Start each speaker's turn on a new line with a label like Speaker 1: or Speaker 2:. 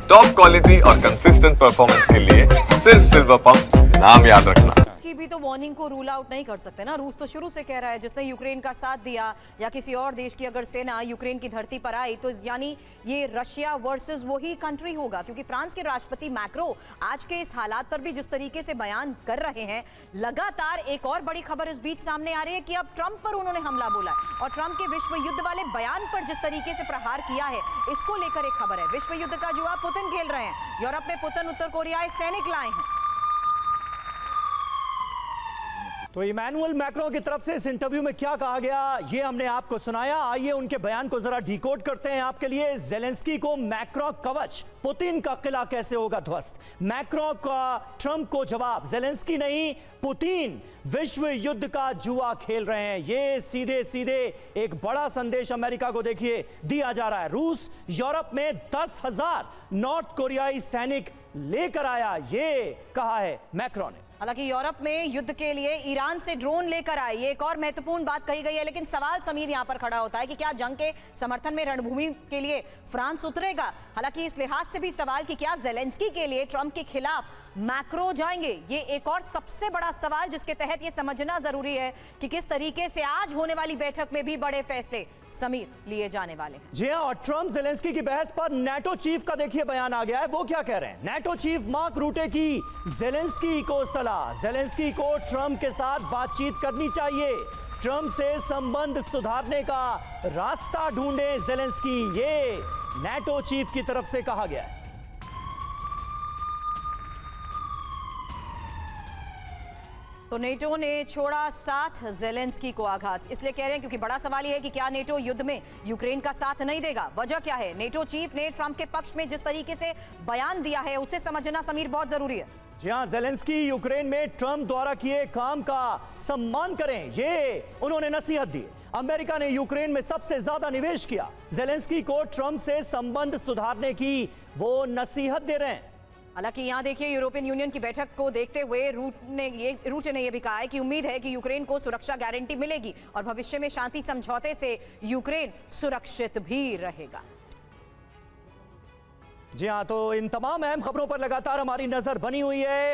Speaker 1: Top quality और consistent performance के लिए सिर्फ सिल्वर पंप नाम याद रखना।
Speaker 2: की भी तो वार्निंग को रूल आउट नहीं कर सकते ना। रूस तो शुरू से कह रहा है जिसने यूक्रेन का साथ दिया या किसी और देश की अगर सेना यूक्रेन की धरती पर आई तो यानी ये रशिया वर्सेस वही कंट्री होगा, क्योंकि फ्रांस के राष्ट्रपति मैक्रो आज के इस हालात पर भी जिस तरीके से बयान कर रहे हैं, लगातार एक और बड़ी खबर इस बीच सामने आ रही है कि अब ट्रंप पर उन्होंने हमला बोला है और ट्रंप के विश्व युद्ध वाले बयान पर जिस तरीके से प्रहार किया है, इसको लेकर एक खबर है। विश्व युद्ध का जुआ पुतिन खेल रहे हैं। यूरोप में पुतिन उत्तर कोरियाई सैनिक लाए हैं।
Speaker 3: तो इमैनुअल मैक्रों की तरफ से इस इंटरव्यू में क्या कहा गया, ये हमने आपको सुनाया। आइए उनके बयान को जरा डिकोड करते हैं आपके लिए। जेलेंस्की को मैक्रो कवच, पुतिन का किला कैसे होगा ध्वस्त। मैक्रो का ट्रंप को जवाब, जेलेंस्की नहीं पुतिन विश्व युद्ध का जुआ खेल रहे हैं। ये सीधे सीधे एक बड़ा संदेश अमेरिका को देखिए दिया जा रहा है। रूस यूरोप में 10,000 नॉर्थ कोरियाई सैनिक लेकर आया, ये कहा है मैक्रो ने।
Speaker 2: हालांकि यूरोप में युद्ध के लिए ईरान से ड्रोन लेकर आए, ये एक और महत्वपूर्ण बात कही गई है। लेकिन सवाल समीर यहां पर खड़ा होता है कि क्या जंग के समर्थन में रणभूमि के लिए फ्रांस उतरेगा। हालांकि इस लिहाज से भी सवाल कि क्या जेलेंस्की के लिए ट्रंप के खिलाफ मैक्रो जाएंगे, ये एक और सबसे बड़ा सवाल जिसके तहत ये समझना जरूरी है कि किस तरीके से आज होने वाली बैठक में भी बड़े फैसले समीर लिए जाने वाले हैं।
Speaker 3: जी हां, और ट्रंप जेलेंस्की की बहस पर नेटो चीफ का देखिए बयान आ गया है। वो क्या कह रहे हैं, नेटो चीफ मार्क रूटे की जेलेंस्की को सलाह, जेलेंस्की को ट्रंप के साथ बातचीत करनी चाहिए, ट्रंप से संबंध सुधारने का रास्ता ढूंढे जेलेंस्की, ये नेटो चीफ की तरफ से कहा गया है।
Speaker 2: तो नेटो ने छोड़ा साथ, जेलेंस्की को आघात। इसलिए कह रहे हैं क्योंकि बड़ा सवाल यह है कि क्या नेटो युद्ध में यूक्रेन का साथ नहीं देगा। वजह क्या है, नेटो चीफ ने ट्रंप के पक्ष में जिस तरीके से बयान दिया है उसे समझना समीर बहुत जरूरी है।
Speaker 3: जी हां, जेलेंस्की यूक्रेन में ट्रंप द्वारा किए काम का सम्मान करें, ये उन्होंने नसीहत दी। अमेरिका ने यूक्रेन में सबसे ज्यादा निवेश किया, जेलेंस्की को ट्रंप से संबंध सुधारने की वो नसीहत दे रहे हैं।
Speaker 2: हालांकि यहां देखिए यूरोपियन यूनियन की बैठक को देखते हुए रूटे ने यह भी कहा है कि उम्मीद है कि यूक्रेन को सुरक्षा गारंटी मिलेगी और भविष्य में शांति समझौते से यूक्रेन सुरक्षित भी रहेगा।
Speaker 3: जी हां, तो इन तमाम अहम खबरों पर लगातार हमारी नजर बनी हुई है